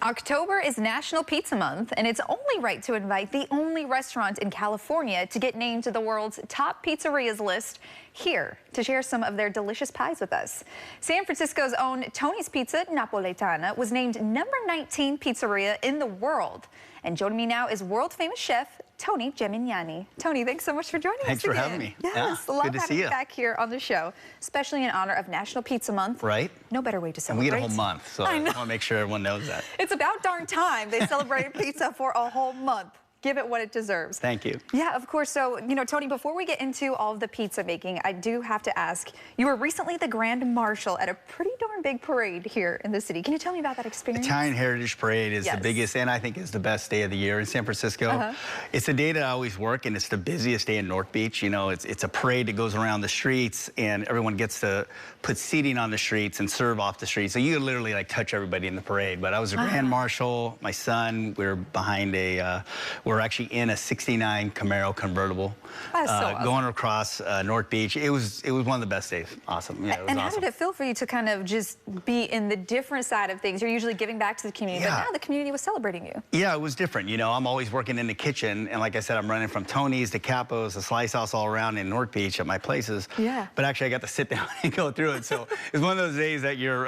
October is National Pizza Month, and it's only right to invite the only restaurant in California to get named to the world's top pizzerias list here to share some of their delicious pies with us. San Francisco's own Tony's Pizza Napoletana was named number 19 pizzeria in the world. And joining me now is world-famous chef Tony Gemignani. Tony, thanks so much for joining us. Thanks for having me. Yes, love having you back here on the show, especially in honor of National Pizza Month. Right. No better way to celebrate. And we get a whole month, so I want to make sure everyone knows that. It's about darn time they celebrated pizza for a whole month. Give it what it deserves. Thank you. Yeah, of course. So, Tony, before we get into all of the pizza making, I do have to ask, you were recently the Grand Marshal at a pretty darn big parade here in the city. Can you tell me about that experience? Italian Heritage Parade is the biggest, and I think is the best day of the year in San Francisco. It's a day that I always work, and it's the busiest day in North Beach. You know, it's a parade that goes around the streets, and everyone gets to put seating on the streets and serve off the streets. So you literally like touch everybody in the parade. But I was a Grand Marshal. My son, we're behind we're actually in a '69 Camaro convertible, That's so awesome. Going across North Beach. It was one of the best days. Awesome. Yeah, it was and awesome. How did it feel for you to kind of just be in the different side of things? You're usually giving back to the community, but now the community was celebrating you. Yeah, it was different. You know, I'm always working in the kitchen, and like I said, I'm running from Tony's to Capo's to Slice House all around in North Beach at my places. Yeah. But actually, I got to sit down and go through it. So it's one of those days that you're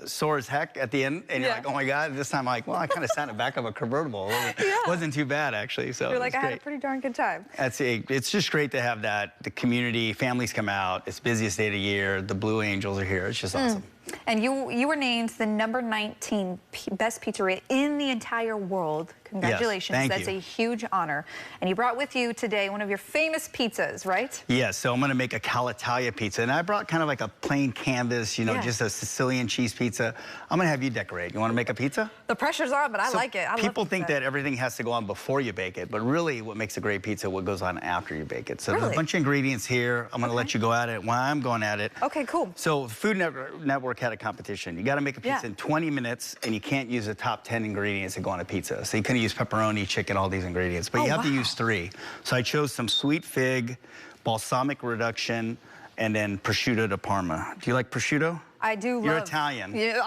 sore as heck at the end, and you're like, oh my God. This time, I'm like, well, I kind of sat in the back of a convertible. It wasn't too bad, actually. So you're like, I had a pretty darn good time. It's just great to have that. The community, families come out. It's the busiest day of the year. The Blue Angels are here. It's just awesome. And you were named the number 19 best pizzeria in the entire world. Congratulations. Yes, That's a huge honor. And you brought with you today one of your famous pizzas, right? Yes, so I'm going to make a Calitalia pizza. And I brought kind of like a plain canvas, just a Sicilian cheese pizza. I'm going to have you decorate. You want to make a pizza? The pressure's on, but I like it. People think that everything has to go on before you bake it, but really what makes a great pizza, what goes on after you bake it. So there's a bunch of ingredients here. I'm going to let you go at it while I'm going at it. Okay, cool. So Food Network had a competition. You got to make a pizza in 20 minutes, and you can't use the top 10 ingredients that go on a pizza. So you couldn't use pepperoni, chicken, all these ingredients, but you have to use 3. So I chose some sweet fig, balsamic reduction, and then prosciutto di Parma. Do you like prosciutto? I do. You're Italian. Yeah,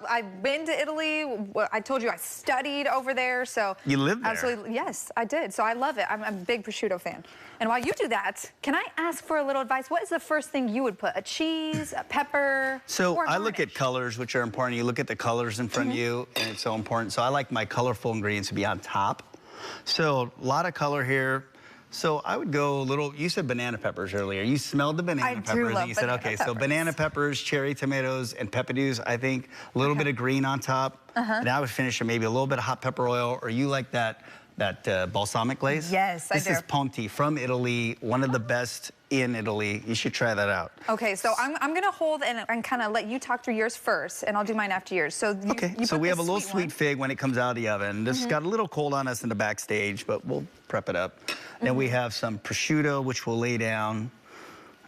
I've been to Italy. I told you I studied over there, so you lived there. Absolutely, yes, I did. So I love it. I'm a big prosciutto fan. And while you do that, can I ask for a little advice? What is the first thing you would put? A cheese, a pepper? So I look at colors, which are important. You look at the colors in front of you, and it's so important. So I like my colorful ingredients to be on top. So a lot of color here. So I would go a little, you said banana peppers earlier. You smelled the banana peppers and you said, okay, so banana peppers, cherry tomatoes, and peppadews, I think. A little bit of green on top. And I would finish with maybe a little bit of hot pepper oil, or you like that balsamic glaze? Yes, I do. This is Ponti from Italy, one of the best in Italy. You should try that out. Okay, so I'm gonna hold and kind of let you talk through yours first, and I'll do mine after yours. So so we have a little sweet fig when it comes out of the oven. This got a little cold on us in the backstage, but we'll prep it up. Then we have some prosciutto, which we'll lay down.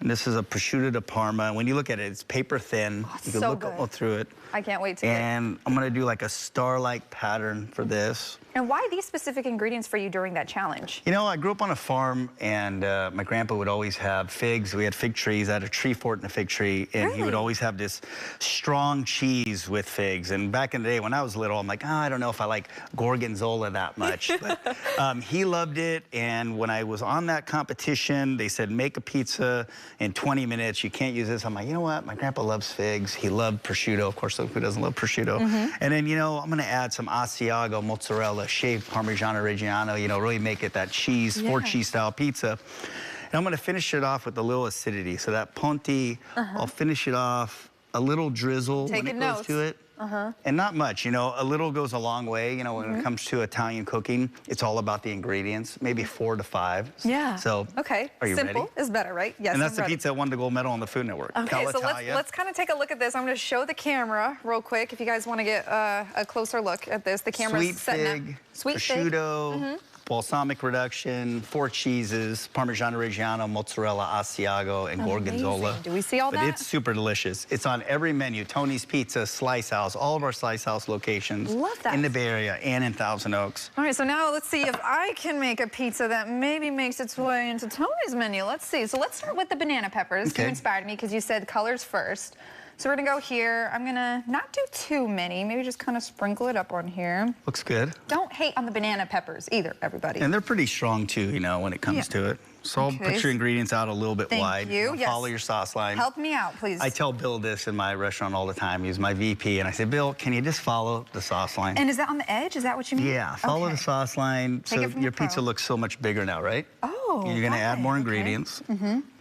And this is a prosciutto di Parma. When you look at it, it's paper thin. You can look all through it. I can't wait to And I'm gonna do like a star-like pattern for this. And why these specific ingredients for you during that challenge? You know, I grew up on a farm, and my grandpa would always have figs. We had fig trees. I had a tree fort and a fig tree, and he would always have this strong cheese with figs. And back in the day when I was little, I'm like, I don't know if I like gorgonzola that much. But he loved it, and when I was on that competition, they said, make a pizza in 20 minutes. You can't use this. I'm like, you know what? My grandpa loves figs. He loved prosciutto. Of course, who doesn't love prosciutto? And then, I'm going to add some Asiago mozzarella, shaved Parmigiano Reggiano, really make it that cheese, 4-cheese style pizza. And I'm going to finish it off with a little acidity. So that Ponti, I'll finish it off, a little drizzle when it goes to it. And not much, a little goes a long way. When it comes to Italian cooking, it's all about the ingredients, maybe 4 to 5. Yeah. So, okay. Are you Simple ready? is better, right? Yes. And that's the pizza that won the gold medal on the Food Network. Okay, so let's kind of take a look at this. I'm going to show the camera real quick if you guys want to get a closer look at this. The camera's setting up. Sweet fig, prosciutto, balsamic reduction, 4 cheeses, Parmigiano Reggiano, mozzarella, Asiago, and gorgonzola. Do we see all that? But it's super delicious. It's on every menu. Tony's Pizza, Slice House, all of our Slice House locations. Love that. In the Bay Area and in Thousand Oaks. All right, so now let's see if I can make a pizza that maybe makes its way into Tony's menu. Let's see. So let's start with the banana peppers. You inspired me because you said colors first. So we're gonna go here. I'm gonna not do too many, maybe just kind of sprinkle it up on here. Looks good. Don't hate on the banana peppers either, everybody. And they're pretty strong too, you know, when it comes to it. So I'll put your ingredients out a little bit wide. Thank you. Yes. Follow your sauce line. Help me out, please. I tell Bill this in my restaurant all the time. He's my VP, and I say, Bill, can you just follow the sauce line? And is that on the edge? Is that what you mean? Yeah, follow the sauce line. So your pizza looks so much bigger now, right? Oh, you're gonna add more ingredients.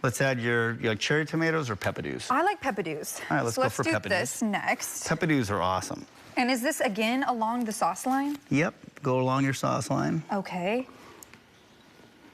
Let's add you like cherry tomatoes or peppadews? I like peppadews. All right, let's go for peppadews. Let's do this next. Peppadews are awesome. And is this again along the sauce line? Yep, go along your sauce line. Okay.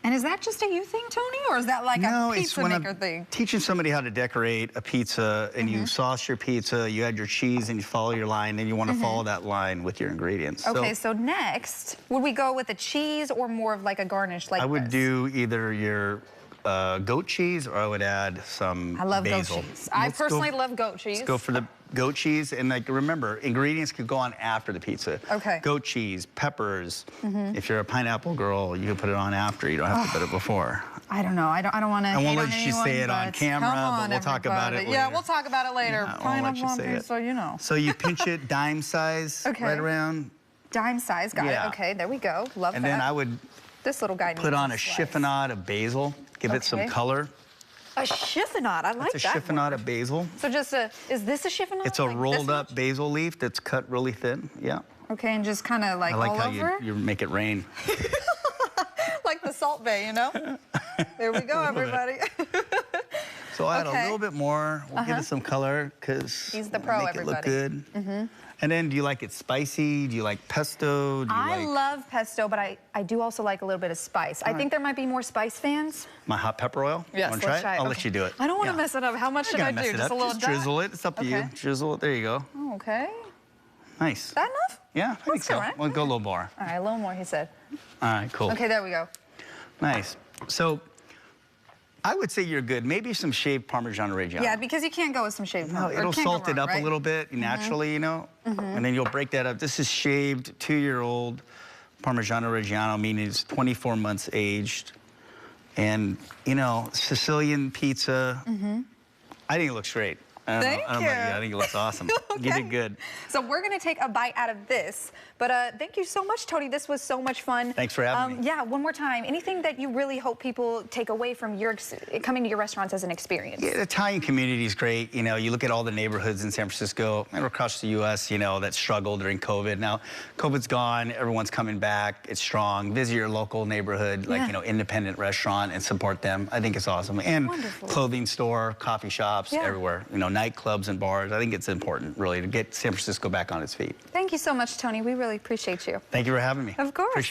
And is that just a you thing, Tony, or is that like a pizza maker thing? Teaching somebody how to decorate a pizza, and you sauce your pizza, you add your cheese, and you follow your line, and you want to follow that line with your ingredients. Okay, so next, would we go with a cheese or more of like a garnish like this? I would do either your goat cheese, or I would add some basil. I love goat cheese. I personally love goat cheese. Let's go for the goat cheese, and like remember, ingredients could go on after the pizza. Okay. Goat cheese, peppers. If you're a pineapple girl, you can put it on after. You don't have to put it before. I don't know. I don't want to. I won't let you say it on camera, but we'll talk about it later. Yeah, we'll talk about it later. Yeah, I won't let you say it. So you know. So you pinch it dime size, right around. Dime size, got it. Okay, there we go. Love that. And then I would this little guy put on a chiffonade of basil, give it some color. A chiffonade, I like that. It's a chiffonade of basil. So just is this a chiffonade? It's a rolled up basil leaf that's cut really thin, Okay, and just kind of like all over? I like how you make it rain. Like the Salt Bay, you know? There we go, everybody. So add a little bit more. We'll give it some color, because he's the pro, make everybody. It look good. And then, do you like it spicy? Do you like pesto? I love pesto, but I do also like a little bit of spice. I think there might be more spice fans. My hot pepper oil? Yes, let's try it. I'll let you do it. I don't want to mess it up. How much should I do? Just a little Just drizzle it. It's up to you. Drizzle it. There you go. Okay. Nice. Is that enough? Yeah, I think so. Right. We'll go a little more. All right, a little more, he said. All right, cool. Okay, there we go. Nice. So I would say you're good. Maybe some shaved Parmesan Reggiano. Yeah, because you can't go with some shaved Parmesan. No, it'll salt it up a little bit naturally, you know, and then you'll break that up. This is shaved 2-year-old Parmigiano Reggiano, meaning it's 24 months aged. And, you know, Sicilian pizza, I think it looks great. Thank you. I think it looks awesome. You did good. So we're going to take a bite out of this. But thank you so much, Tony. This was so much fun. Thanks for having me. Yeah, one more time. Anything that you really hope people take away from your coming to your restaurants as an experience? Yeah, the Italian community is great. You know, you look at all the neighborhoods in San Francisco and across the U.S., you know, that struggled during COVID. Now, COVID's gone. Everyone's coming back. It's strong. Visit your local neighborhood, like, you know, independent restaurant and support them. I think it's awesome. And clothing store, coffee shops, everywhere. You know, nightclubs and bars. I think it's important, really, to get San Francisco back on its feet. Thank you so much, Tony. We really appreciate you. Thank you for having me. Of course. Appreciate it.